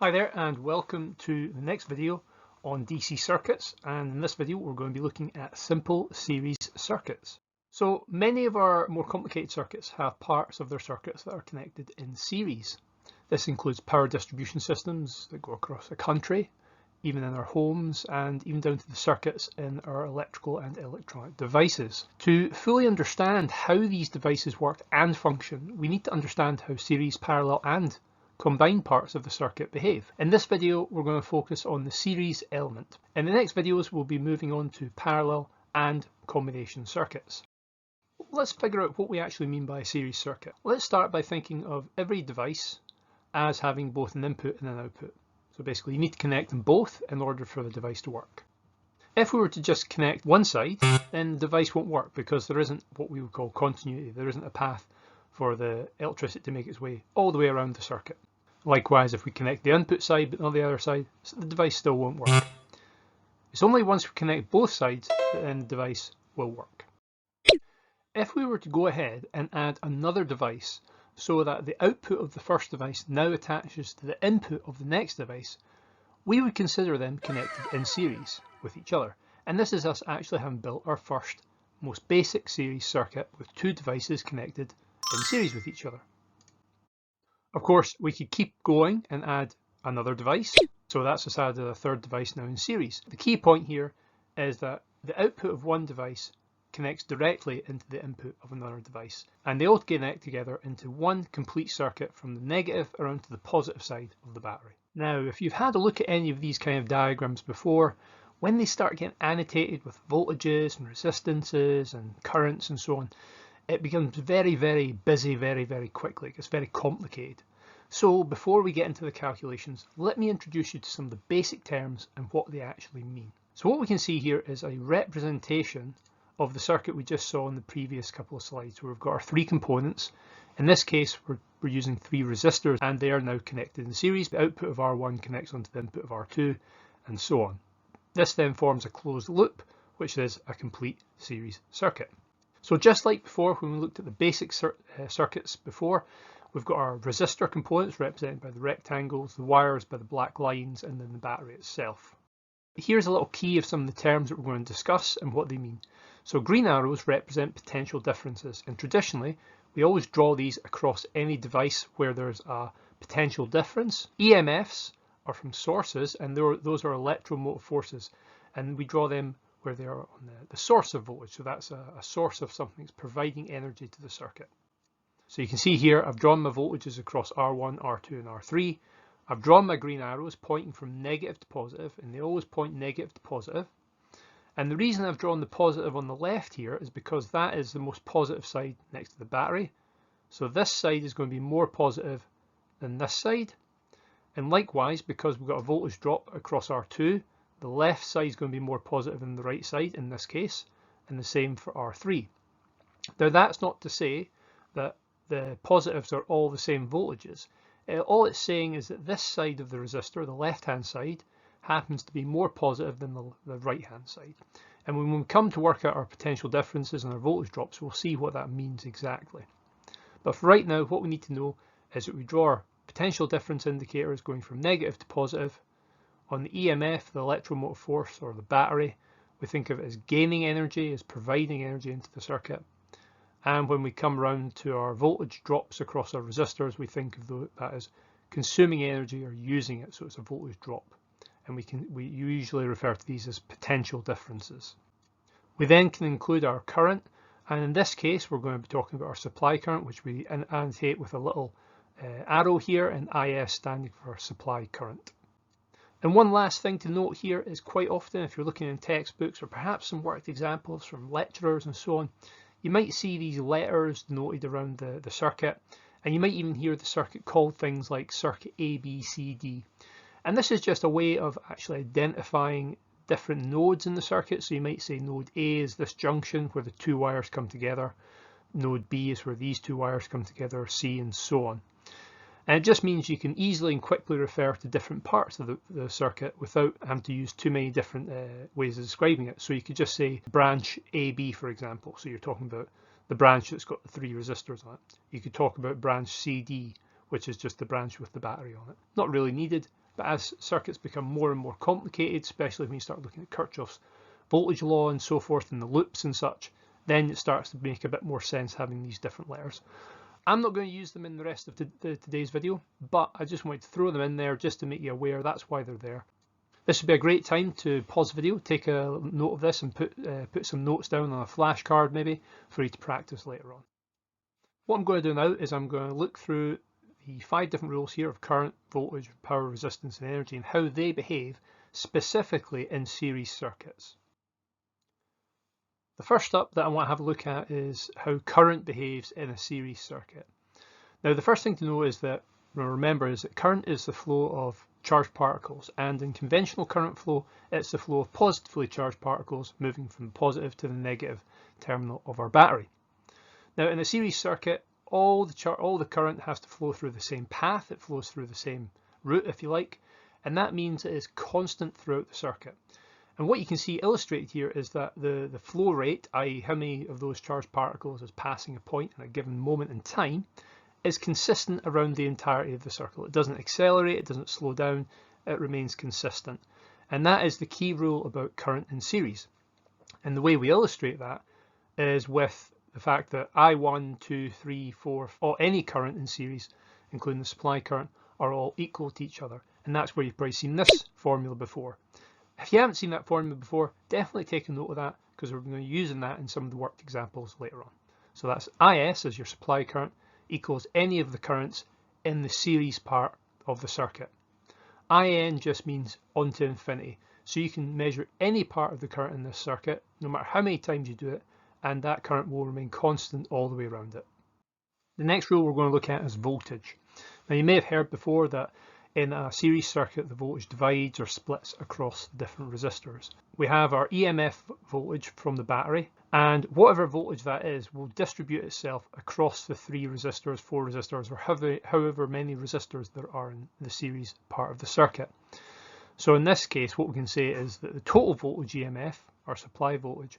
Hi there and welcome to the next video on DC circuits, and in this video we're going to be looking at simple series circuits. So many of our more complicated circuits have parts of their circuits that are connected in series. This includes power distribution systems that go across a country, even in our homes, and even down to the circuits in our electrical and electronic devices. To fully understand how these devices work and function, we need to understand how series, parallel and combined parts of the circuit behave. In this video, we're going to focus on the series element. In the next videos, we'll be moving on to parallel and combination circuits. Let's figure out what we actually mean by a series circuit. Let's start by thinking of every device as having both an input and an output. So basically, you need to connect them both in order for the device to work. If we were to just connect one side, then the device won't work because there isn't what we would call continuity. There isn't a path for the electricity to make its way all the way around the circuit. Likewise, if we connect the input side but not the other side, the device still won't work. It's only once we connect both sides that then the device will work. If we were to go ahead and add another device so that the output of the first device now attaches to the input of the next device, we would consider them connected in series with each other. And this is us actually having built our first, most basic series circuit with two devices connected in series with each other. Of course, we could keep going and add another device. So that's us added a third device now in series. The key point here is that the output of one device connects directly into the input of another device, and they all connect together into one complete circuit from the negative around to the positive side of the battery. Now, if you've had a look at any of these kind of diagrams before, when they start getting annotated with voltages and resistances and currents and so on, it becomes very, very busy very quickly. It gets very complicated. So before we get into the calculations, let me introduce you to some of the basic terms and what they actually mean. So what we can see here is a representation of the circuit we just saw in the previous couple of slides, where we've got our three components. In this case, we're using three resistors, and they are now connected in series. The output of R1 connects onto the input of R2, and so on. This then forms a closed loop, which is a complete series circuit. So just like before, when we looked at the basic circuits before, we've got our resistor components represented by the rectangles, the wires by the black lines, and then the battery itself. Here's a little key of some of the terms that we're going to discuss and what they mean. So green arrows represent potential differences, and traditionally we always draw these across any device where there's a potential difference. EMFs are from sources, and those are electromotive forces, and we draw them where they are on the source of voltage. So that's a source of something that's providing energy to the circuit. So you can see here I've drawn my voltages across R1, R2 and R3. I've drawn my green arrows pointing from negative to positive, and they always point negative to positive. And the reason I've drawn the positive on the left here is because that is the most positive side next to the battery. So this side is going to be more positive than this side. And likewise, because we've got a voltage drop across R2, the left side is going to be more positive than the right side in this case, and the same for R3. Now that's not to say that the positives are all the same voltages. All it's saying is that this side of the resistor, the left hand side, happens to be more positive than the right hand side. And when we come to work out our potential differences and our voltage drops, we'll see what that means exactly. But for right now, what we need to know is that we draw our potential difference indicators going from negative to positive. On the EMF, the electromotive force, or the battery, we think of it as gaining energy, as providing energy into the circuit. And when we come around to our voltage drops across our resistors, we think of that as consuming energy or using it, so it's a voltage drop. And we usually refer to these as potential differences. We then can include our current, and in this case we're going to be talking about our supply current, which we annotate with a little arrow here, and IS standing for supply current. And one last thing to note here is quite often if you're looking in textbooks or perhaps some worked examples from lecturers and so on, you might see these letters noted around the circuit, and you might even hear the circuit called things like circuit A, B, C, D. And this is just a way of actually identifying different nodes in the circuit. So you might say node A is this junction where the two wires come together, node B is where these two wires come together, C, and so on. And it just means you can easily and quickly refer to different parts of the circuit without having to use too many different ways of describing it. So you could just say branch AB, for example. So you're talking about the branch that's got the three resistors on it. You could talk about branch CD, which is just the branch with the battery on it. Not really needed, But as circuits become more and more complicated, especially when you start looking at Kirchhoff's voltage law and so forth, and the loops and such, then it starts to make a bit more sense having these different letters. I'm not going to use them in the rest of today's video, but I just wanted to throw them in there just to make you aware that's why they're there. This would be a great time to pause the video, take a note of this and put some notes down on a flashcard maybe for you to practice later on. What I'm going to do now is I'm going to look through the 5 different rules here of current, voltage, power, resistance and energy and how they behave specifically in series circuits. The first up that I want to have a look at is how current behaves in a series circuit. Now the first thing to know is that, remember, is that current is the flow of charged particles, and in conventional current flow it's the flow of positively charged particles moving from the positive to the negative terminal of our battery. Now in a series circuit, all the current has to flow through the same path, it flows through the same route if you like, and that means it is constant throughout the circuit. And what you can see illustrated here is that the flow rate, i.e. how many of those charged particles is passing a point at a given moment in time, is consistent around the entirety of the circle. It doesn't accelerate, it doesn't slow down, it remains consistent. And that is the key rule about current in series. And the way we illustrate that is with the fact that I1, 2, 3, 4, or any current in series, including the supply current, are all equal to each other. And that's where you've probably seen this formula before. If you haven't seen that formula before, definitely take a note of that because we're going to be using that in some of the worked examples later on. So that's IS as your supply current equals any of the currents in the series part of the circuit. IN just means on to infinity. So you can measure any part of the current in this circuit, no matter how many times you do it, and that current will remain constant all the way around it. The next rule we're going to look at is voltage. Now you may have heard before that in a series circuit the voltage divides or splits across different resistors. We have our EMF voltage from the battery, and whatever voltage that is will distribute itself across the 3 resistors, 4 resistors, or however many resistors there are in the series part of the circuit. So in this case what we can say is that the total voltage EMF, our supply voltage,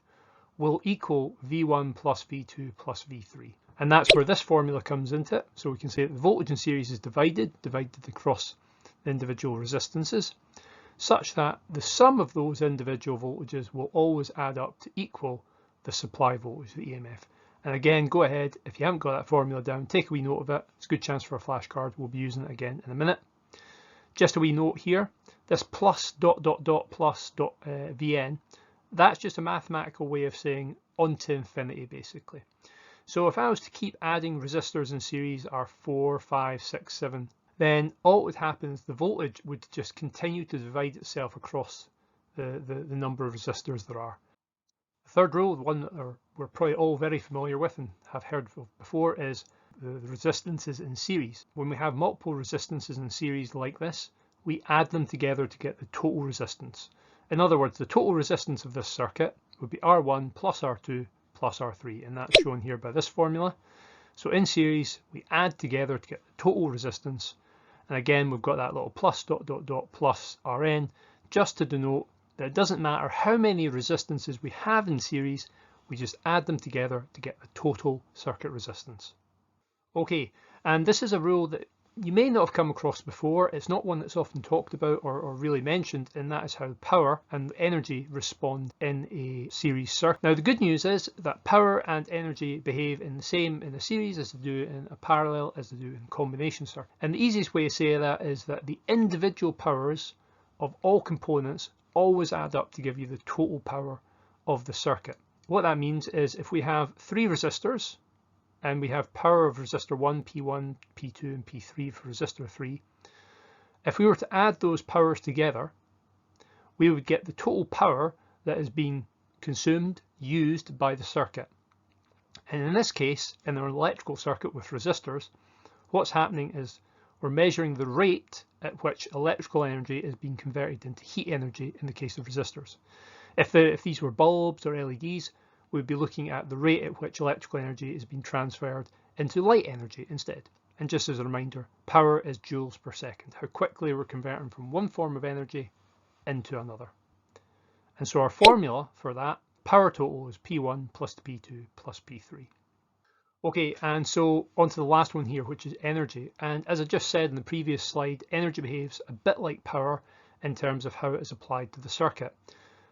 will equal V1 plus V2 plus V3. And that's where this formula comes into it. So we can say that the voltage in series is divided across the individual resistances, such that the sum of those individual voltages will always add up to equal the supply voltage, the EMF. And again, go ahead, if you haven't got that formula down, take a wee note of it. It's a good chance for a flashcard. We'll be using it again in a minute. Just a wee note here, this plus dot dot dot plus dot Vn, that's just a mathematical way of saying on to infinity basically. So if I was to keep adding resistors in series are 4, 5, 6, 7, then all that would happen is the voltage would just continue to divide itself across the number of resistors there are. The third rule, the one that we're probably all very familiar with and have heard of before, is the resistances in series. When we have multiple resistances in series like this, we add them together to get the total resistance. In other words, the total resistance of this circuit would be R1 plus R2 plus R3, and that's shown here by this formula. So in series we add together to get the total resistance, and again we've got that little plus dot dot dot plus Rn just to denote that it doesn't matter how many resistances we have in series, we just add them together to get the total circuit resistance. Okay, and this is a rule that you may not have come across before. It's not one that's often talked about or really mentioned, and that is how power and energy respond in a series circuit. Now the good news is that power and energy behave in a series as they do in a parallel as they do in combination circuit. And the easiest way to say that is that the individual powers of all components always add up to give you the total power of the circuit. What that means is if we have 3 resistors, and we have power of resistor 1, P1, P2 and P3 for resistor 3. If we were to add those powers together, we would get the total power that is being consumed, used by the circuit. And in this case, in an electrical circuit with resistors, what's happening is we're measuring the rate at which electrical energy is being converted into heat energy in the case of resistors. If these were bulbs or LEDs, we'd be looking at the rate at which electrical energy is being transferred into light energy instead. And just as a reminder, power is joules per second, how quickly we're converting from one form of energy into another. And so our formula for that, power total, is P1 plus P2 plus P3. Okay, and so on to the last one here, which is energy. And as I just said in the previous slide, energy behaves a bit like power in terms of how it is applied to the circuit.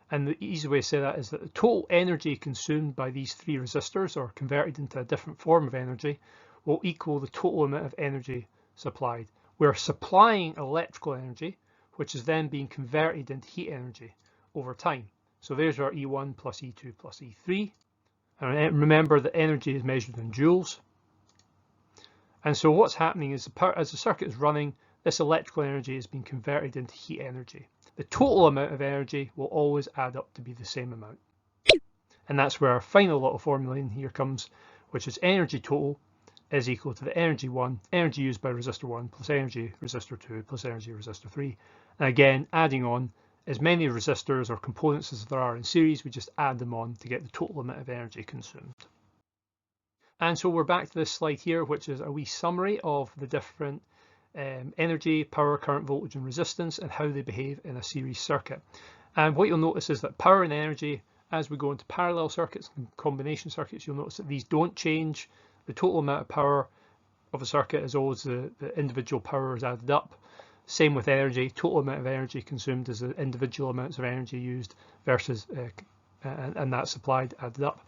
And the easy way to say that is that the total energy consumed by these three resistors, or converted into a different form of energy, will equal the total amount of energy supplied. We're supplying electrical energy, which is then being converted into heat energy over time. So there's our E1 plus E2 plus E3. And remember that energy is measured in joules. And so what's happening is as the circuit is running, this electrical energy is being converted into heat energy. The total amount of energy will always add up to be the same amount. And that's where our final little formula in here comes, which is energy total is equal to the energy used by resistor 1 plus energy resistor 2 plus energy resistor 3. And again, adding on as many resistors or components as there are in series, we just add them on to get the total amount of energy consumed. And so we're back to this slide here, which is a wee summary of the different energy, power, current, voltage and resistance and how they behave in a series circuit. And what you'll notice is that power and energy, as we go into parallel circuits and combination circuits, you'll notice that these don't change. The total amount of power of a circuit is always the individual power is added up. Same with energy, total amount of energy consumed is the individual amounts of energy used versus and that's supplied added up.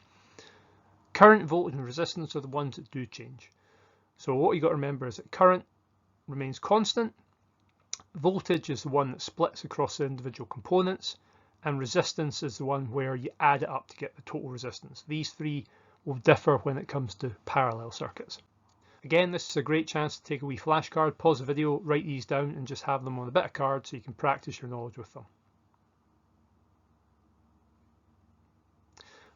Current, voltage and resistance are the ones that do change. So what you got to remember is that current remains constant, voltage is the one that splits across the individual components, and resistance is the one where you add it up to get the total resistance. These three will differ when it comes to parallel circuits. Again, this is a great chance to take a wee flashcard, pause the video, write these down and just have them on a bit of card so you can practice your knowledge with them.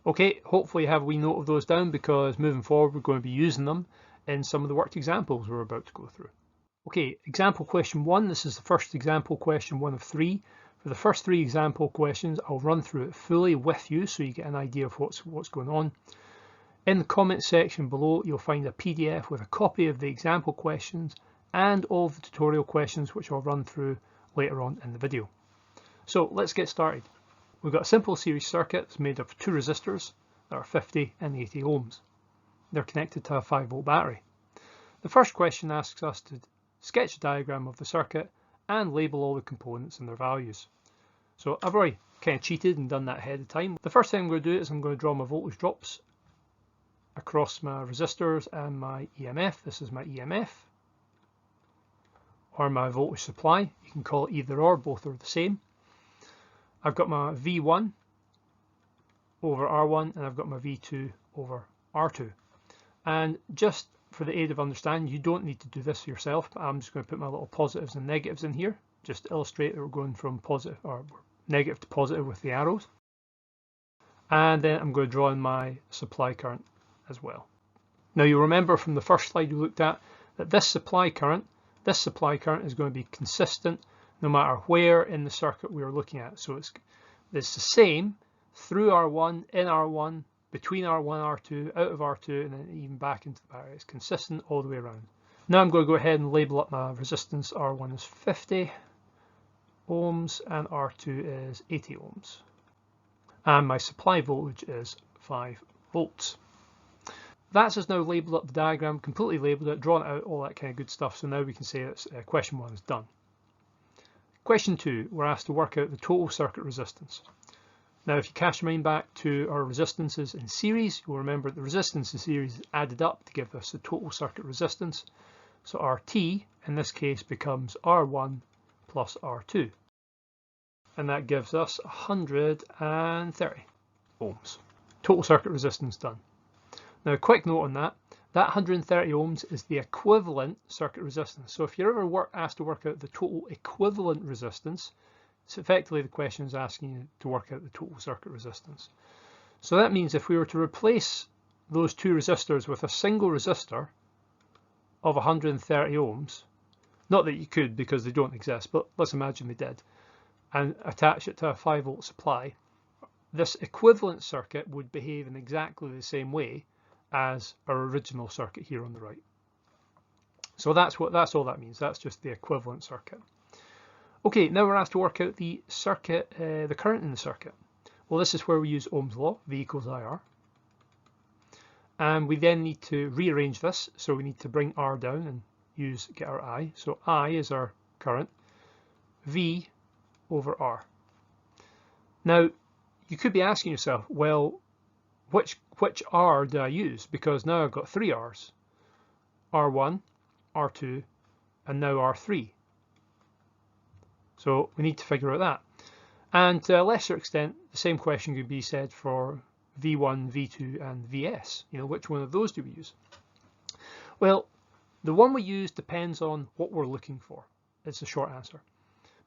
Okay, hopefully you have a wee note of those down because moving forward we're going to be using them in some of the worked examples we're about to go through. Okay, example question 1. This is the first example question 1 of 3. For the first 3 example questions, I'll run through it fully with you so you get an idea of what's going on. In the comment section below, you'll find a PDF with a copy of the example questions and all of the tutorial questions, which I'll run through later on in the video. So let's get started. We've got a simple series circuit that's made up of 2 resistors that are 50 and 80 ohms. They're connected to a 5-volt battery. The first question asks us to sketch a diagram of the circuit and label all the components and their values. So I've already kind of cheated and done that ahead of time. The first thing I'm going to do is I'm going to draw my voltage drops across my resistors and my EMF. This is my EMF or my voltage supply. You can call it either or, both are the same. I've got my V1 over R1 and I've got my V2 over R2. And just for the aid of understanding, you don't need to do this yourself, but I'm just going to put my little positives and negatives in here just to illustrate that we're going from positive or negative to positive with the arrows. And then I'm going to draw in my supply current as well. Now you'll remember from the first slide we looked at that this supply current is going to be consistent no matter where in the circuit we are looking at. So it's the same through R1, in R1, between R1, R2, out of R2, and then even back into the battery. It's consistent all the way around. Now I'm going to go ahead and label up my resistance. R1 is 50 ohms and R2 is 80 ohms. And my supply voltage is 5 volts. That's us now labelled up the diagram, completely labelled it, drawn it out, all that kind of good stuff. So now we can say that question 1 is done. Question 2, we're asked to work out the total circuit resistance. Now if you cast your mind back to our resistances in series, you'll remember that the resistance in series is added up to give us the total circuit resistance. So RT in this case becomes R1 plus R2. And that gives us 130 ohms. Total circuit resistance done. Now a quick note on that 130 ohms is the equivalent circuit resistance. So if you're ever asked to work out the total equivalent resistance, it's effectively the question is asking you to work out the total circuit resistance. So that means if we were to replace those 2 resistors with a single resistor of 130 ohms, not that you could because they don't exist, but let's imagine they did, and attach it to a 5-volt supply, this equivalent circuit would behave in exactly the same way as our original circuit here on the right. So that's all that means. That's just the equivalent circuit. Okay, now we're asked to work out the circuit, the current in the circuit. Well, this is where we use Ohm's law, V equals IR. And we then need to rearrange this, so we need to bring R down and get our I. So I is our current, V over R. Now, you could be asking yourself, well, which R do I use? Because now I've got three R's, R1, R2, and now R3. So we need to figure out that. And to a lesser extent, the same question could be said for V1, V2, and VS. You know, which one of those do we use? Well, the one we use depends on what we're looking for. It's the short answer.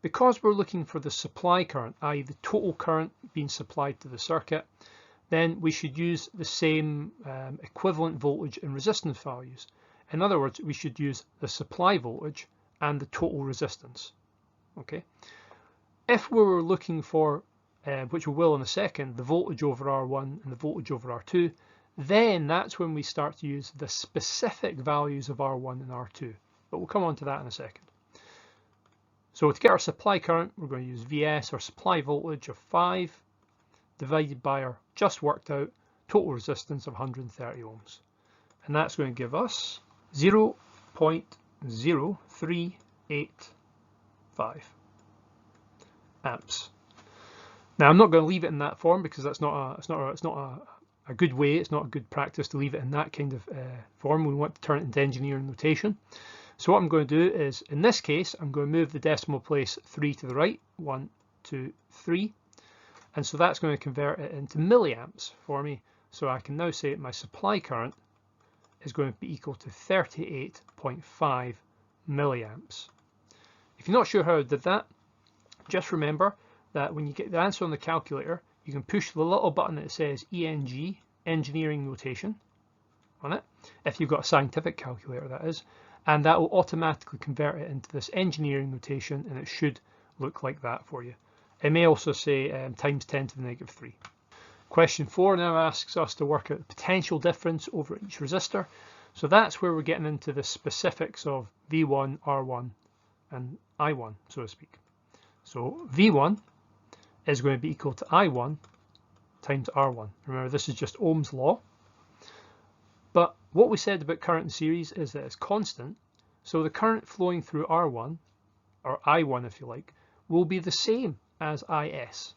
Because we're looking for the supply current, i.e. the total current being supplied to the circuit, then we should use the same equivalent voltage and resistance values. In other words, we should use the supply voltage and the total resistance. Okay. If we were looking for, which we will in a second, the voltage over R1 and the voltage over R2, then that's when we start to use the specific values of R1 and R2. But we'll come on to that in a second. So to get our supply current, we're going to use VS, or supply voltage of 5, divided by our just worked out total resistance of 130 ohms. And that's going to give us 0.0385 amps. Now I'm not going to leave it in that form because that's not a good way. It's not a good practice to leave it in that kind of form. We want to turn it into engineering notation. So what I'm going to do is, in this case, I'm going to move the decimal place 3 to the right, 1, 2, 3, and so that's going to convert it into milliamps for me. So I can now say that my supply current is going to be equal to 38.5 milliamps. If you're not sure how I did that, just remember that when you get the answer on the calculator, you can push the little button that says ENG, engineering notation, on it, if you've got a scientific calculator that is, and that will automatically convert it into this engineering notation, and it should look like that for you. It may also say times 10 to the negative 3. Question 4 now asks us to work out the potential difference over each resistor. So that's where we're getting into the specifics of V1, R1, and I1, so to speak. So V1 is going to be equal to I1 times R1. Remember, this is just Ohm's law. But what we said about current in series is that it's constant. So the current flowing through R1, or I1 if you like, will be the same as IS.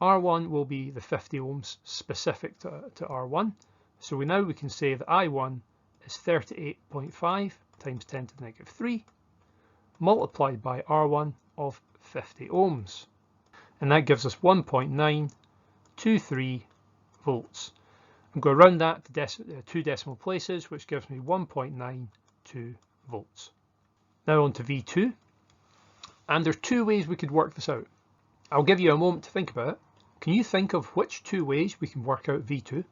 R1 will be the 50 ohms specific to R1. So we can say that I1 is 38.5 times 10 to the negative 3 multiplied by R1 of 50 ohms. And that gives us 1.923 volts. I'm going to round that to 2 decimal places, which gives me 1.92 volts. Now on to V2. And there's 2 ways we could work this out. I'll give you a moment to think about it. Can you think of which 2 ways we can work out V2?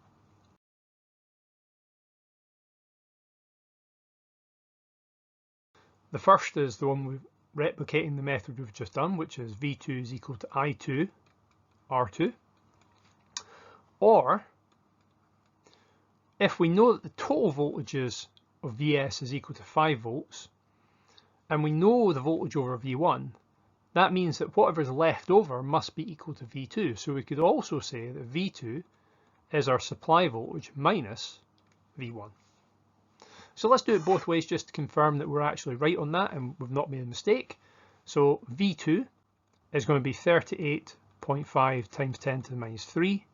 The first is the one we're replicating the method we've just done, which is V2 is equal to I2 R2. Or if we know that the total voltages of VS is equal to 5 volts, and we know the voltage over V1, that means that whatever is left over must be equal to V2. So we could also say that V2 is our supply voltage minus V1. So let's do it both ways just to confirm that we're actually right on that and we've not made a mistake. So V2 is going to be 38.5 times 10 to the minus 3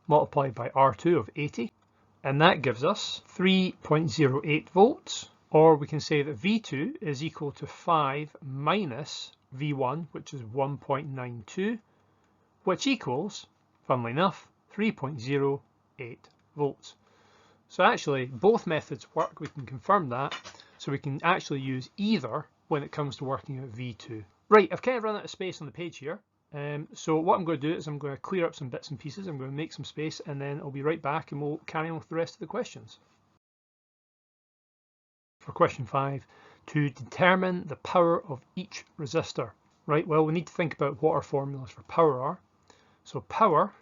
multiplied by R2 of 80. And that gives us 3.08 volts, or we can say that V2 is equal to 5 minus V1, which is 1.92, which equals, funnily enough, 3.08 volts. So actually, both methods work. We can confirm that, so we can actually use either when it comes to working out V2. Right, I've kind of run out of space on the page here. So what I'm going to do is I'm going to clear up some bits and pieces. I'm going to make some space, and then I'll be right back and we'll carry on with the rest of the questions. For question 5, to determine the power of each resistor. Right, well, we need to think about what our formulas for power are. So power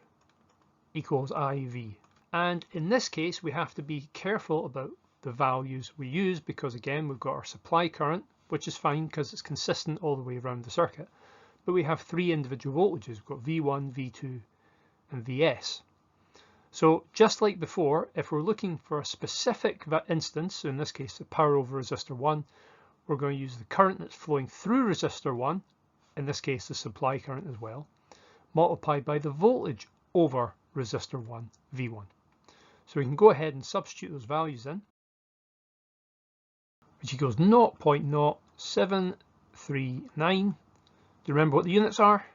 equals IV. And in this case, we have to be careful about the values we use because, again, we've got our supply current, which is fine because it's consistent all the way around the circuit. But we have 3 individual voltages. We've got V1, V2, and Vs. So just like before, if we're looking for a specific instance, so in this case the power over resistor 1, we're going to use the current that's flowing through resistor 1, in this case the supply current as well, multiplied by the voltage over resistor 1, V1. So we can go ahead and substitute those values in, which equals 0.0739. Do you remember what the units are?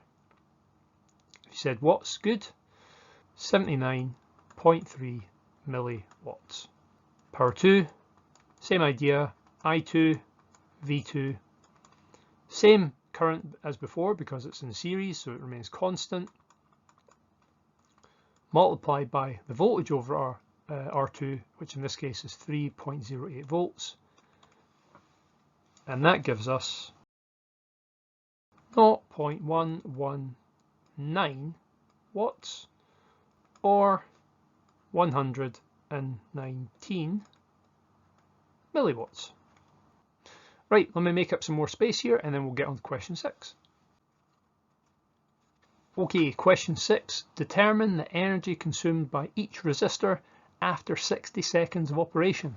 If you said watts, good. 79.3 milliwatts. Power 2, same idea, I2, V2, same current as before because it's in series, so it remains constant, multiplied by the voltage over R2, which in this case is 3.08 volts, and that gives us 0.119 watts, or 119 milliwatts. Right, let me make up some more space here and then we'll get on to question 6. Okay, question 6. Determine the energy consumed by each resistor after 60 seconds of operation.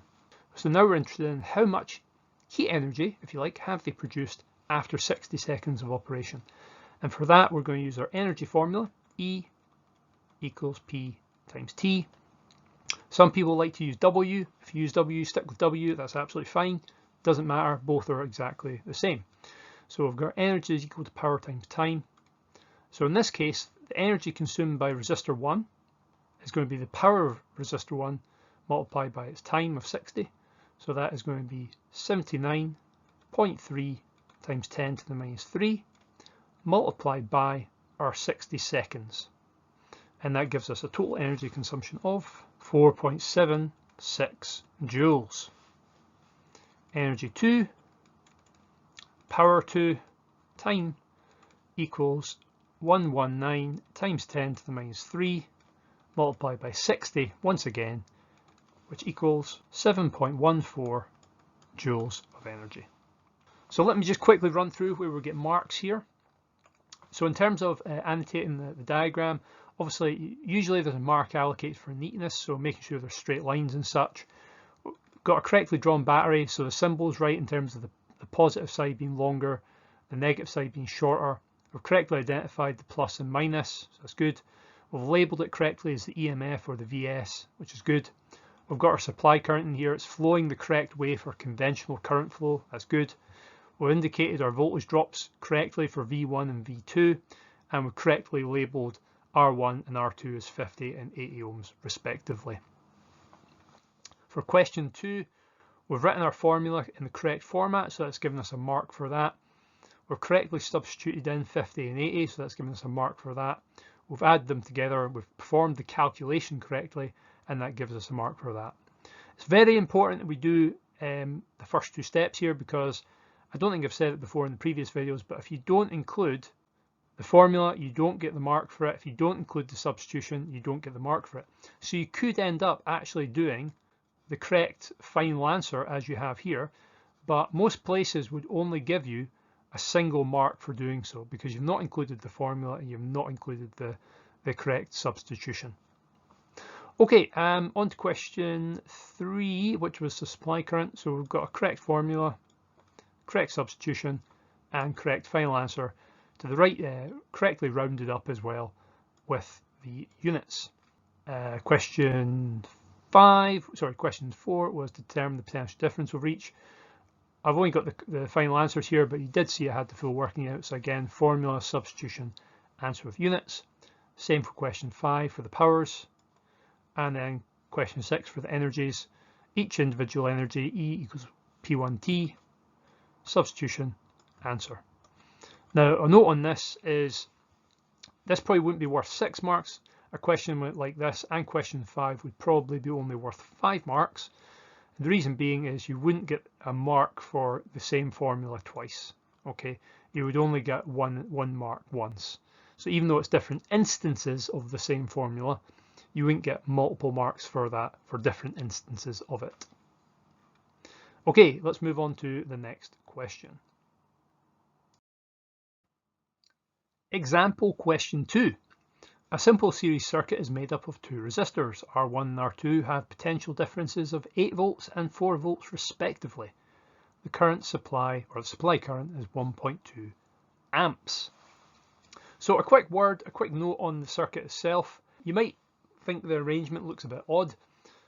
So now we're interested in how much heat energy, if you like, have they produced after 60 seconds of operation. And for that we're going to use our energy formula, E equals P times T. Some people like to use W. If you use W, stick with W, that's absolutely fine. Doesn't matter, both are exactly the same. So we've got energy is equal to power times time. So in this case, the energy consumed by resistor 1 is going to be the power of resistor 1 multiplied by its time of 60. So that is going to be 79.3 times 10 to the minus 3 multiplied by our 60 seconds. And that gives us a total energy consumption of 4.76 joules. Energy 2, power 2, time equals 119 times 10 to the minus 3 multiplied by 60 once again, which equals 7.14 joules of energy. So let me just quickly run through where we get marks here. So in terms of annotating the diagram, obviously usually there's a mark allocated for neatness, so making sure there's straight lines and such. Got a correctly drawn battery, so the symbol's right in terms of the positive side being longer, the negative side being shorter. We've correctly identified the plus and minus, so that's good. We've labelled it correctly as the EMF or the VS, which is good. We've got our supply current in here, it's flowing the correct way for conventional current flow, that's good. We've indicated our voltage drops correctly for V1 and V2, and we've correctly labelled R1 and R2 as 50 and 80 ohms respectively. For question 2, we've written our formula in the correct format, so that's given us a mark for that. We've correctly substituted in 50 and 80, so that's given us a mark for that. We've added them together, we've performed the calculation correctly, and that gives us a mark for that. It's very important that we do the first 2 steps here, because I don't think I've said it before in the previous videos, but if you don't include the formula, you don't get the mark for it. If you don't include the substitution, you don't get the mark for it. So you could end up actually doing the correct final answer as you have here, but most places would only give you a single mark for doing so because you've not included the formula and you've not included the correct substitution. Okay, on to question 3, which was the supply current. So we've got a correct formula, correct substitution, and correct final answer to the right, correctly rounded up as well with the units. Question 4 was to determine the potential difference over each. I've only got the final answers here, but you did see I had the full working out. So again, formula, substitution, answer with units. Same for question 5 for the powers, and then question 6 for the energies. Each individual energy, E equals P1T, substitution, answer. Now a note on this is this probably wouldn't be worth 6 marks. A question like this and question 5 would probably be only worth 5 marks. And the reason being is you wouldn't get a mark for the same formula twice. Okay, you would only get one mark once. So even though it's different instances of the same formula, you wouldn't get multiple marks for that for different instances of it. Okay, let's move on to the next question. Example question 2. A simple series circuit is made up of two resistors. R1 and R2 have potential differences of 8 volts and 4 volts respectively. The current supply, or the supply current, is 1.2 amps. So a quick note on the circuit itself. You might think the arrangement looks a bit odd.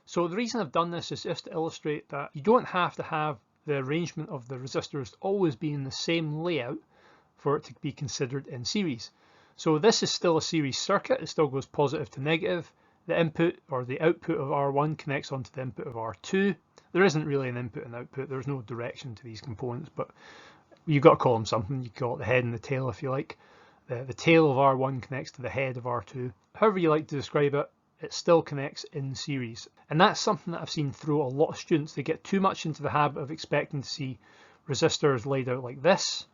So the reason I've done this is just to illustrate that you don't have to have the arrangement of the resistors always be in the same layout for it to be considered in series. So this is still a series circuit. It still goes positive to negative. The input or the output of R1 connects onto the input of R2. There isn't really an input and output. There's no direction to these components, but you've got to call them something. You call it the head and the tail if you like. The tail of R1 connects to the head of R2. However you like to describe it, it still connects in series. And that's something that I've seen through a lot of students. They get too much into the habit of expecting to see resistors laid out like this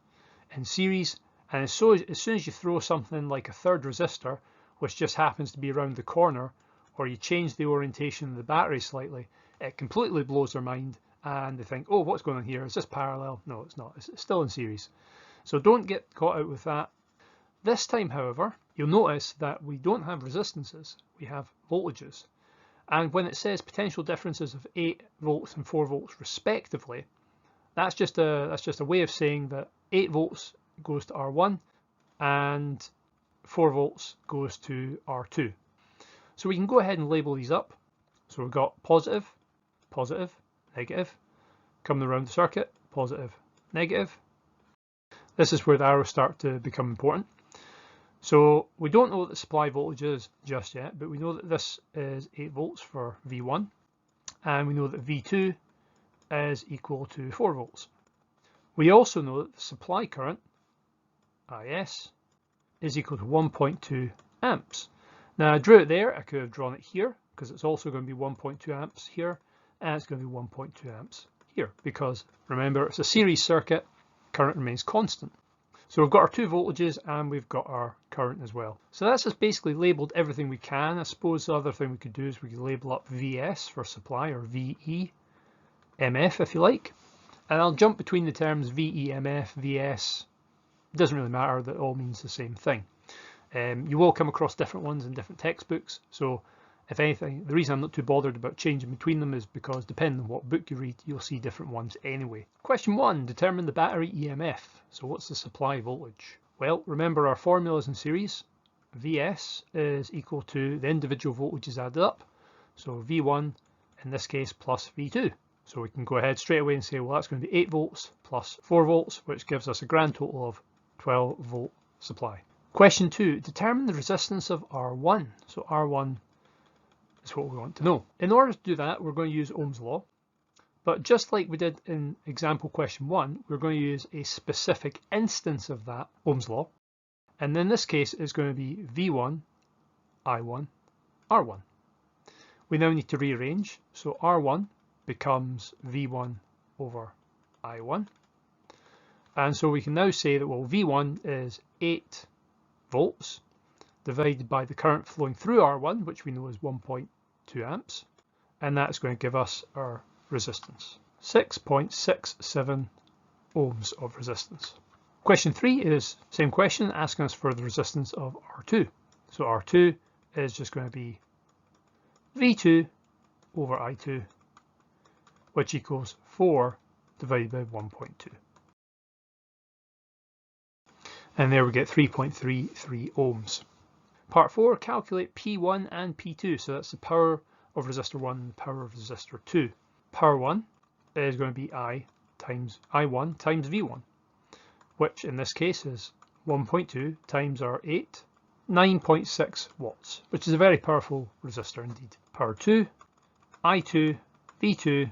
in series. And as soon as you throw something like a third resistor, which just happens to be around the corner, or you change the orientation of the battery slightly, it completely blows their mind and they think, oh, what's going on here? Is this parallel? No, it's not. It's still in series. So don't get caught out with that. This time, however, you'll notice that we don't have resistances, we have voltages. And when it says potential differences of 8 volts and 4 volts respectively, that's just a way of saying that 8 volts goes to R1 and 4 volts goes to R2. So we can go ahead and label these up. So we've got positive, positive, negative, coming around the circuit, positive, negative. This is where the arrows start to become important. So we don't know what the supply voltage is just yet, but we know that this is 8 volts for V1, and we know that V2 is equal to 4 volts. We also know that the supply current, IS, is equal to 1.2 amps. Now I drew it there, I could have drawn it here, because it's also going to be 1.2 amps here, and it's going to be 1.2 amps here, because remember, it's a series circuit, current remains constant. So we've got our two voltages and we've got our current as well. So that's just basically labelled everything we can. I suppose the other thing we could do is we could label up VS for supply, or VE, MF if you like. And I'll jump between the terms VE, MF, VS. It doesn't really matter, that all means the same thing. You will come across different ones in different textbooks. So if anything, the reason I'm not too bothered about changing between them is because depending on what book you read, you'll see different ones anyway. Question 1, determine the battery EMF. So what's the supply voltage? Well, remember our formulas in series. VS is equal to the individual voltages added up. So V1 in this case plus V2. So we can go ahead straight away and say, well, that's going to be 8 volts plus 4 volts, which gives us a grand total of 12 volt supply. Question 2, determine the resistance of R1. So R1 is what we want to know. In order to do that, we're going to use Ohm's law. But just like we did in example question 1, we're going to use a specific instance of that Ohm's law. And in this case, it's going to be V1, I1, R1. We now need to rearrange. So R1 becomes V1 over I1. And so we can now say that, well, V1 is 8 volts divided by the current flowing through R1, which we know is 1.2 amps. And that's going to give us our resistance, 6.67 ohms of resistance. Question 3 is same question, asking us for the resistance of R2. So R2 is just going to be V2 over I2, which equals 4 divided by 1.2. And there we get 3.33 ohms. Part 4, calculate P1 and P2. So that's the power of resistor 1 and the power of resistor 2. Power 1 is going to be I1 times V1, which in this case is 1.2 times our 8, 9.6 watts, which is a very powerful resistor indeed. Power 2, I2, V2,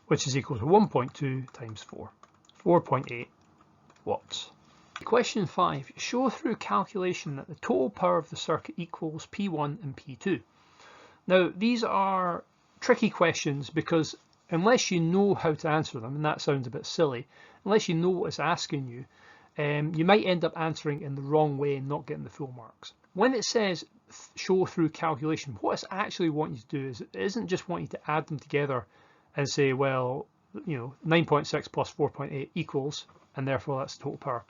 which is equal to 1.2 times 4, 4.8 watts. Question 5, show through calculation that the total power of the circuit equals P1 and P2. Now these are tricky questions because unless you know how to answer them, and that sounds a bit silly, unless you know what it's asking you, you might end up answering in the wrong way and not getting the full marks. When it says show through calculation, what it's actually wanting you to do is it isn't just wanting you to add them together and say, well, you know, 9.6 plus 4.8 equals, and therefore that's the total power.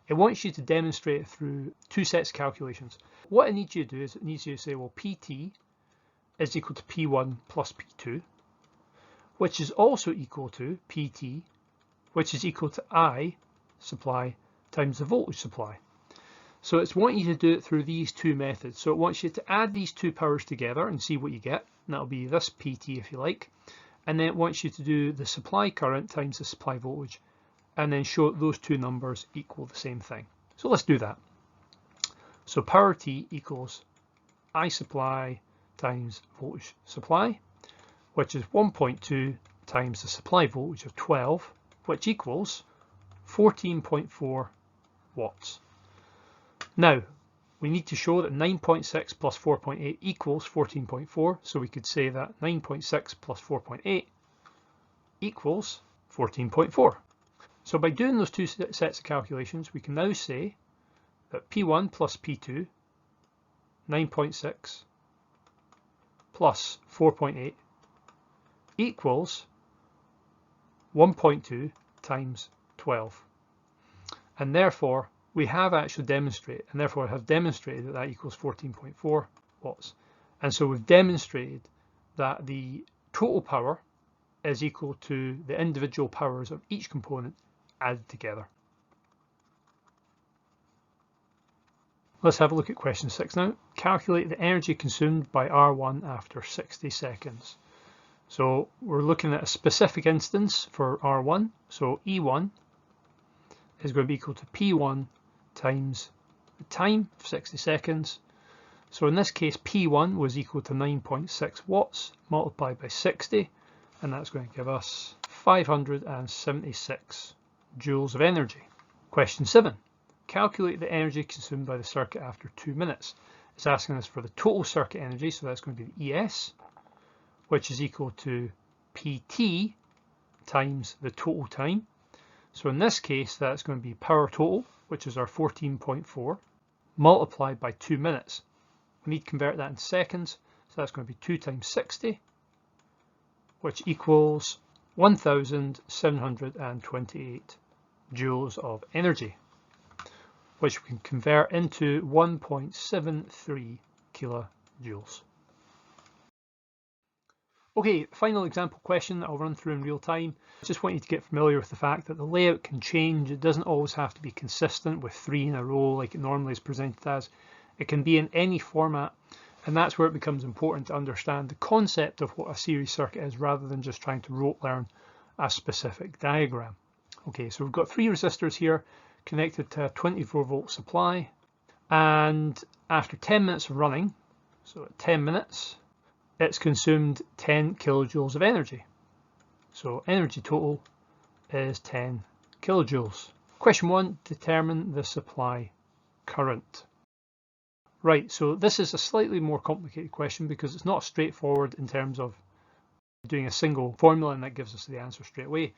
it wants you to demonstrate it through two sets of calculations. What it needs you to do is it needs you to say, well, PT is equal to P1 plus P2, which is also equal to PT, which is equal to I supply times the voltage supply. So it's wanting you to do it through these two methods. So it wants you to add these two powers together and see what you get. And that'll be this PT if you like. And then it wants you to do the supply current times the supply voltage and then show those two numbers equal the same thing. So let's do that. So power T equals I supply times voltage supply, which is 1.2 times the supply voltage of 12, which equals 14.4 watts. Now, we need to show that 9.6 plus 4.8 equals 14.4, so we could say that 9.6 plus 4.8 equals 14.4. So by doing those two sets of calculations, we can now say that P1 plus P2, 9.6 plus 4.8 equals 1.2 times 12. And therefore, we have actually demonstrated, and therefore have demonstrated that that equals 14.4 watts. And so we've demonstrated that the total power is equal to the individual powers of each component added together. Let's have a look at question 6 now. Calculate the energy consumed by R1 after 60 seconds. So we're looking at a specific instance for R1. So E1 is going to be equal to P1 times the time of 60 seconds. So in this case, P1 was equal to 9.6 watts multiplied by 60, and that's going to give us 576 joules of energy. Question 7. Calculate the energy consumed by the circuit after 2 minutes. It's asking us for the total circuit energy, so that's going to be the ES, which is equal to PT times the total time. So in this case, that's going to be power total, which is our 14.4, multiplied by 2 minutes. We need to convert that into seconds, so that's going to be 2 times 60, which equals 1,728 joules of energy, which we can convert into 1.73 kilojoules. Okay, final example question that I'll run through in real time. I just want you to get familiar with the fact that the layout can change. It doesn't always have to be consistent with 3 in a row like it normally is presented as. It can be in any format, and that's where it becomes important to understand the concept of what a series circuit is rather than just trying to rote learn a specific diagram. Okay, so we've got 3 resistors here connected to a 24 volt supply, and after 10 minutes of running, so at 10 minutes, it's consumed 10 kilojoules of energy. So energy total is 10 kilojoules. Question 1, determine the supply current. Right, so this is a slightly more complicated question because it's not straightforward in terms of doing a single formula and that gives us the answer straight away.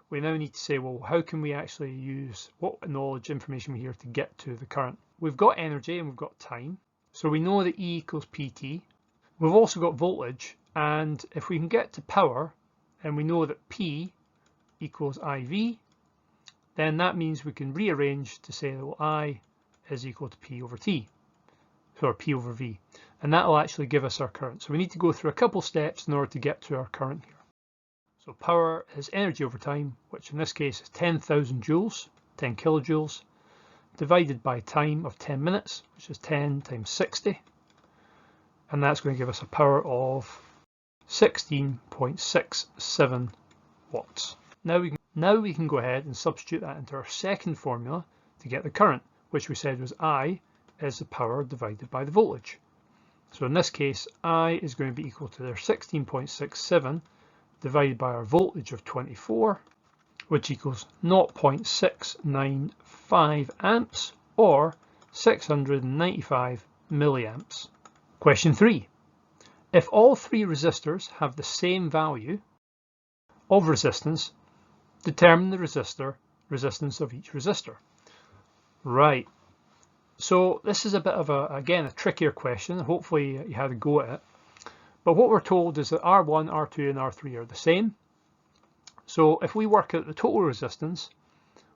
We now need to say, well, how can we actually use what knowledge, information we have to get to the current? We've got energy and we've got time. So we know that E equals PT. We've also got voltage, and if we can get to power and we know that P equals IV, then that means we can rearrange to say that well, I is equal to P over T, or P over V, and that will actually give us our current. So we need to go through a couple steps in order to get to our current here. So power is energy over time, which in this case is 10,000 joules, 10 kilojoules, divided by time of 10 minutes, which is 10 times 60. And that's going to give us a power of 16.67 watts. Now we can go ahead and substitute that into our second formula to get the current, which we said was I is the power divided by the voltage. So in this case, I is going to be equal to their 16.67 divided by our voltage of 24, which equals 0.695 amps or 695 milliamps. Question 3. If all 3 resistors have the same value of resistance, determine the resistance of each resistor. Right. So this is a bit of a trickier question. Hopefully you had a go at it. But what we're told is that R1, R2 and R3 are the same. So if we work out the total resistance,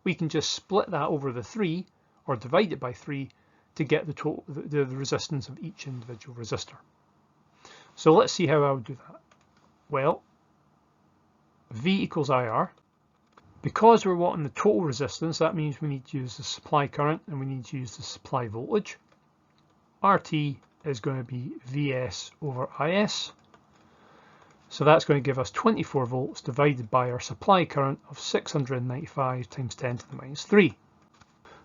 we can just split that over the 3 or divide it by 3 to get the total, the resistance of each individual resistor. So let's see how I would do that. Well, V equals IR. Because we're wanting the total resistance, that means we need to use the supply current and we need to use the supply voltage. RT is going to be VS over IS. So that's going to give us 24 volts divided by our supply current of 695 times 10 to the minus 3.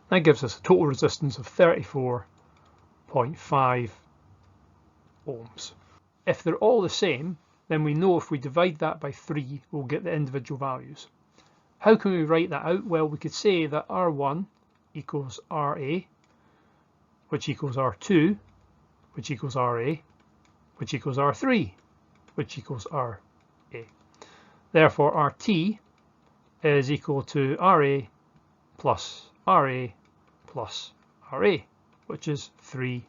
That gives us a total resistance of 34.5 ohms. If they're all the same, then we know if we divide that by 3, we'll get the individual values. How can we write that out? Well, we could say that R1 equals RA, which equals R2, which equals RA, which equals R3, which equals RA. Therefore, RT is equal to RA plus RA plus RA, which is 3RA.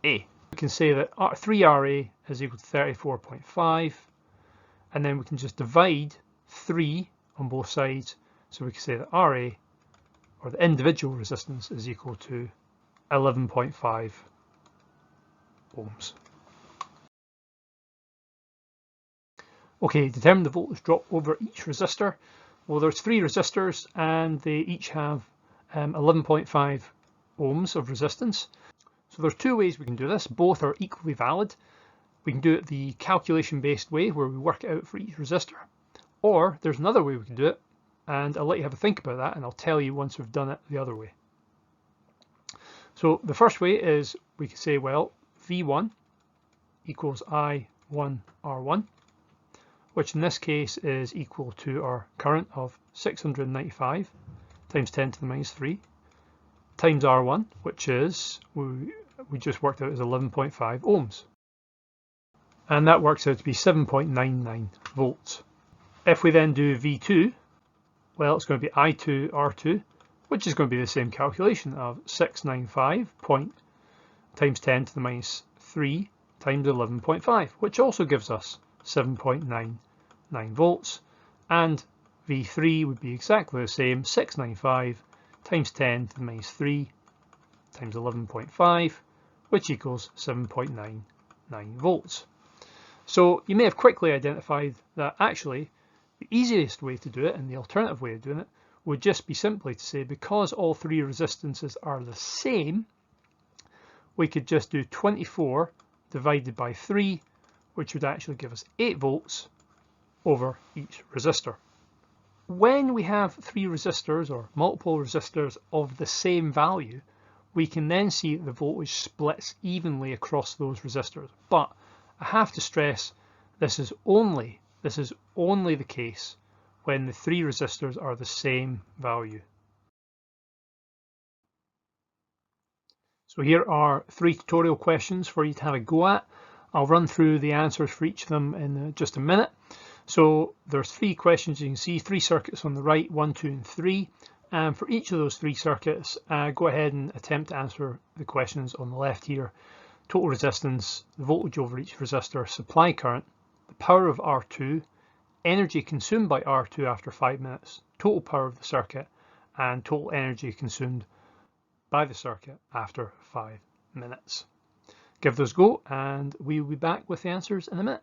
We can say that 3RA is equal to 34.5, and then we can just divide 3 on both sides, so we can say that RA, or the individual resistance, is equal to 11.5 ohms. Okay, determine the voltage drop over each resistor. Well, there's 3 resistors and they each have 11.5 ohms of resistance. So there's 2 ways we can do this. Both are equally valid. We can do it the calculation based way where we work it out for each resistor. Or there's another way we can do it, and I'll let you have a think about that and I'll tell you once we've done it the other way. So the first way is we can say, well, V1 equals I1R1, which in this case is equal to our current of 695 times 10 to the minus 3 times R1, which is, we just worked out as 11.5 ohms. And that works out to be 7.99 volts. If we then do V2, well, it's going to be I2R2, which is going to be the same calculation of 695 times 10 to the minus 3 times 11.5, which also gives us 7.99 volts. And V3 would be exactly the same, 695 times 10 to the minus 3 times 11.5, which equals 7.99 volts. So you may have quickly identified that actually the easiest way to do it, and the alternative way of doing it, would just be simply to say, because all 3 resistances are the same, we could just do 24 divided by 3, which would actually give us 8 volts over each resistor. When we have 3 resistors or multiple resistors of the same value, we can then see that the voltage splits evenly across those resistors. But I have to stress, this is only the case when the 3 resistors are the same value. So here are 3 tutorial questions for you to have a go at. I'll run through the answers for each of them in just a minute. So there's 3 questions. You can see 3 circuits on the right, 1, 2 and 3. And for each of those 3 circuits, go ahead and attempt to answer the questions on the left here. Total resistance, the voltage over each resistor, supply current, the power of R2, energy consumed by R2 after 5 minutes, total power of the circuit, and total energy consumed by the circuit after 5 minutes. Give those a go and we'll be back with the answers in a minute.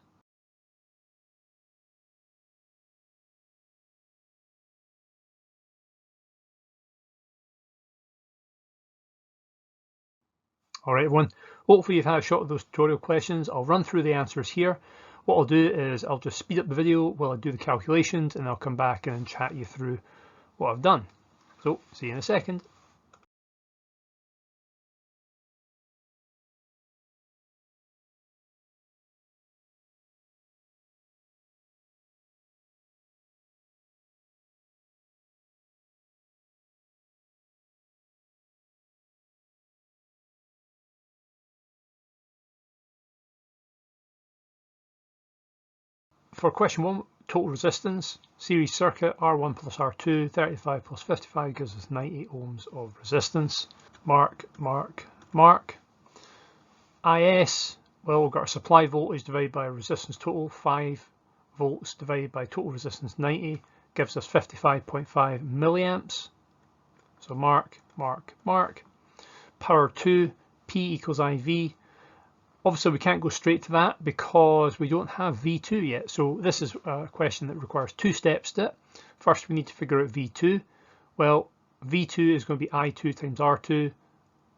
Alright everyone, hopefully you've had a shot of those tutorial questions. I'll run through the answers here. What I'll do is I'll just speed up the video while I do the calculations, and I'll come back and chat you through what I've done. So, see you in a second. For question 1, total resistance, series circuit, R1 plus R2, 35 plus 55 gives us 90 ohms of resistance. Mark. IS, well, we've got our supply voltage divided by resistance total, 5 volts divided by total resistance 90, gives us 55.5 milliamps. So mark, mark, mark. Power 2, P equals IV. Obviously we can't go straight to that because we don't have V2 yet. So this is a question that requires 2 steps to it. First we need to figure out V2. Well, V2 is going to be I2 times R2.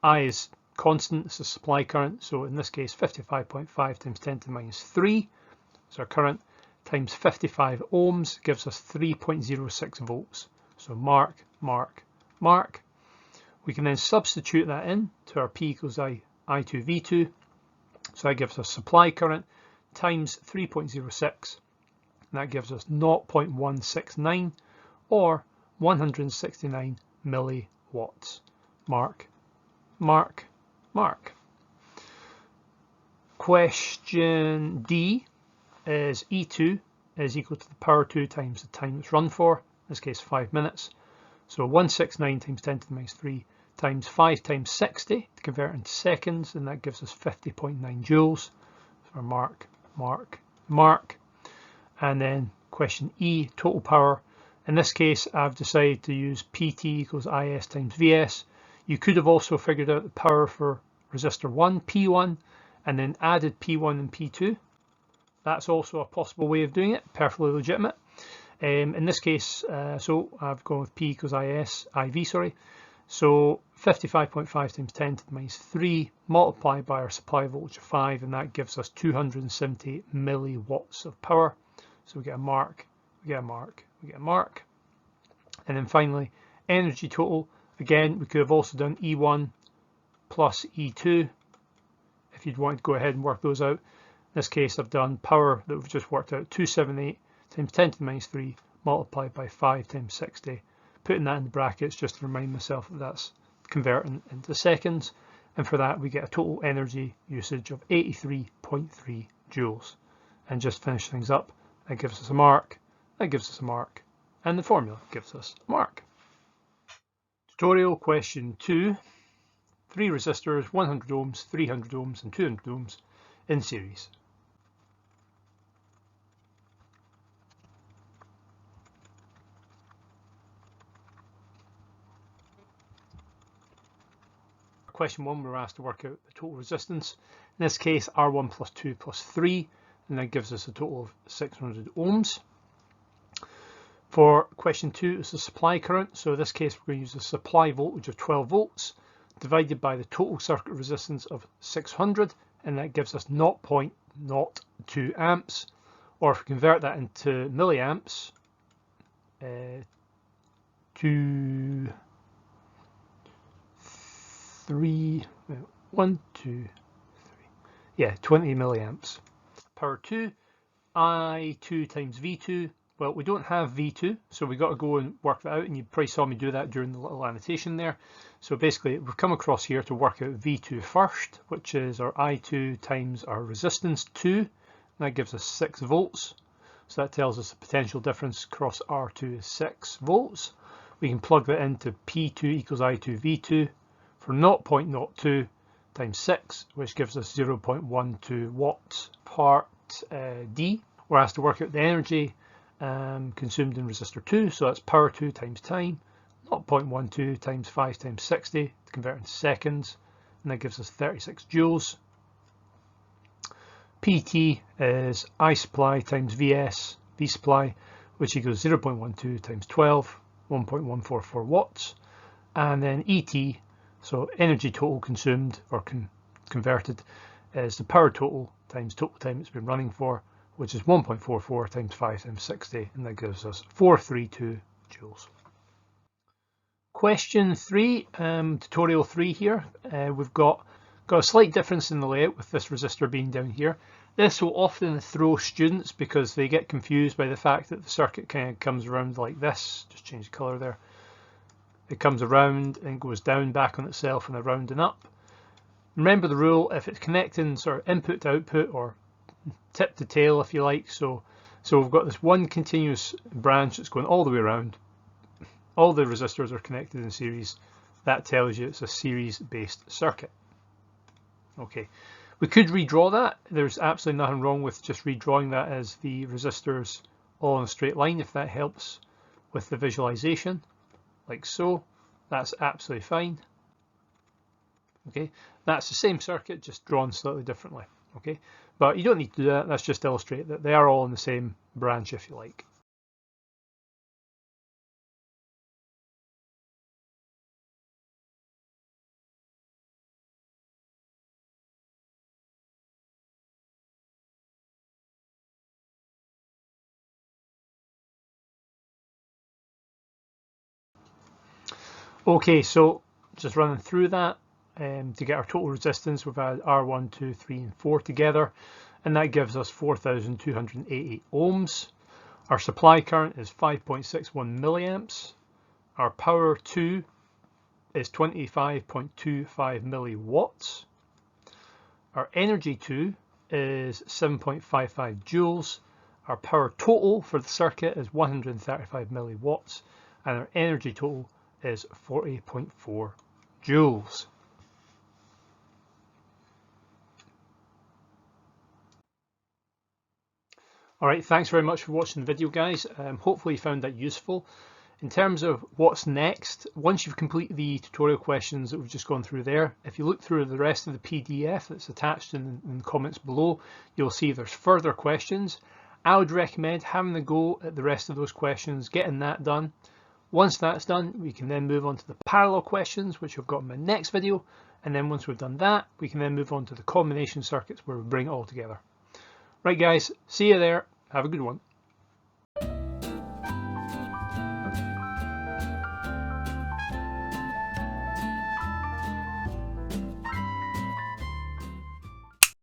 I is constant, it's a supply current. So in this case 55.5 times 10 to the minus 3. So our current times 55 ohms gives us 3.06 volts. So mark, mark, mark. We can then substitute that in to our P equals I2 V2. So that gives us supply current times 3.06. And that gives us 0.169 or 169 milliwatts. Mark, mark, mark. Question D is E2 is equal to the power 2 times the time it's run for, in this case 5 minutes. So 169 times 10 to the minus 3 times 5 times 60 to convert into seconds, and that gives us 50.9 joules. So mark, mark, mark. And then question E, total power. In this case, I've decided to use PT equals IS times VS. You could have also figured out the power for resistor 1, P1, and then added P1 and P2. That's also a possible way of doing it, perfectly legitimate. In this case, so I've gone with P equals IV, sorry. So 55.5 times 10 to the minus 3 multiplied by our supply voltage of 5, and that gives us 270 milliwatts of power. So we get a mark, we get a mark, we get a mark. And then finally, energy total. Again, we could have also done E1 plus E2 if you'd want to go ahead and work those out. In this case, I've done power that we've just worked out, 278 times 10 to the minus 3 multiplied by 5 times 60. Putting that in the brackets just to remind myself that that's converting into seconds. And for that, we get a total energy usage of 83.3 joules. And just finish things up, that gives us a mark, that gives us a mark, and the formula gives us a mark. Tutorial question 2. 3 resistors, 100 ohms, 300 ohms, and 200 ohms in series. Question 1, we're asked to work out the total resistance. In this case, R1 plus 2 plus 3, and that gives us a total of 600 ohms. For question 2, it's the supply current. So in this case, we're going to use a supply voltage of 12 volts divided by the total circuit resistance of 600, and that gives us 0.02 amps. Or if we convert that into milliamps, to 20 milliamps. Power 2, I2 times V2. Well, we don't have V2, so we got to go and work that out, and you probably saw me do that during the little annotation there. So basically, we've come across here to work out V2 first, which is our I2 times our resistance 2, and that gives us 6 volts. So that tells us the potential difference across R2 is 6 volts. We can plug that into P2 equals I2 V2 for 0.02 times 6, which gives us 0.12 watts. Part D, we're asked to work out the energy consumed in resistor 2, so that's power 2 times time, 0.12 times 5 times 60 to convert into seconds, and that gives us 36 joules. PT is I supply times VS, V supply, which equals 0.12 times 12, 1.144 watts. And then ET, so energy total consumed or converted, is the power total times total time it's been running for, which is 1.44 times 5 times 60, and that gives us 432 joules. Question 3, tutorial 3 here. We've got a slight difference in the layout with this resistor being down here. This will often throw students because they get confused by the fact that the circuit kind of comes around like this. Just change the colour there. It comes around and goes down back on itself and around and up. Remember the rule, if it's connecting sort of input to output or tip to tail if you like, so we've got this one continuous branch that's going all the way around. All the resistors are connected in series. That tells you it's a series based circuit. Okay, we could redraw that. There's absolutely nothing wrong with just redrawing that as the resistors all in a straight line if that helps with the visualization, like so. That's absolutely fine. Okay, that's the same circuit, just drawn slightly differently. Okay, but you don't need to do that. That's just to illustrate that they are all in the same branch, if you like. Okay, so just running through that, to get our total resistance, we've had R1, 2, 3, and 4 together, and that gives us 4,288 ohms. Our supply current is 5.61 milliamps. Our power 2 is 25.25 milliwatts. Our energy 2 is 7.55 joules. Our power total for the circuit is 135 milliwatts, and our energy total is 40.4 joules. Alright, thanks very much for watching the video, guys. Hopefully you found that useful. In terms of what's next, once you've completed the tutorial questions that we've just gone through there, if you look through the rest of the PDF that's attached in the comments below, you'll see there's further questions. I would recommend having a go at the rest of those questions, getting that done. Once that's done, we can then move on to the parallel questions, which I've got in my next video. And then once we've done that, we can then move on to the combination circuits where we bring it all together. Right, guys, see you there. Have a good one.